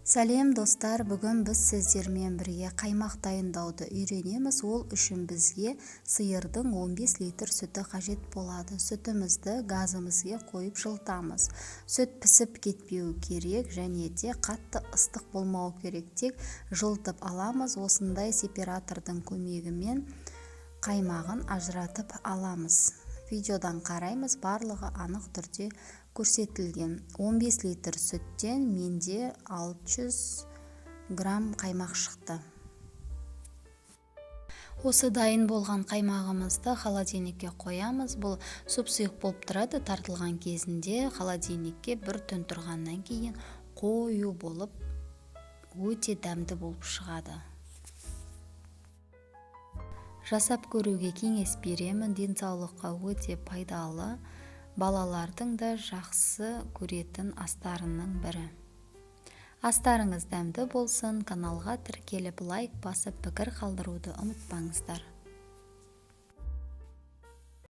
Сәлем достар, бүгін біз сіздермен бірге қаймақ дайындауды үйренеміз. Ол үшін бізге сиырдың 15 литр сүті қажет болады. Сүтімізді газымызға қойып жылытамыз. Сүт пісіп кетпеу керек және де қатты ыстық болмау керек. Тек жылытып аламыз. Осындай сепаратордың көмегімен қаймағын ажыратып аламыз. Видеодан қараймыз, барлығы анық түрде көрсетілген. 15 литр сүттен менде 600 грамм қаймақ шықты. Осы дайын болған қаймағымызды холодильникке қоямыз. Бұл сұп-сұйық болып тұрады. Тартылған кезінде холодильникке бір түн тұрғаннан кейін қою болып, өте дәмді болып шығады. Жасап көруге кеңес беремін. Денсаулыққа өте пайдалы, балалардың да жақсы көретін астарының бірі. Астарыңыз дәмді болсын. Каналға тіркеліп лайк басып пікір қалдыруды ұмытпаңыздар.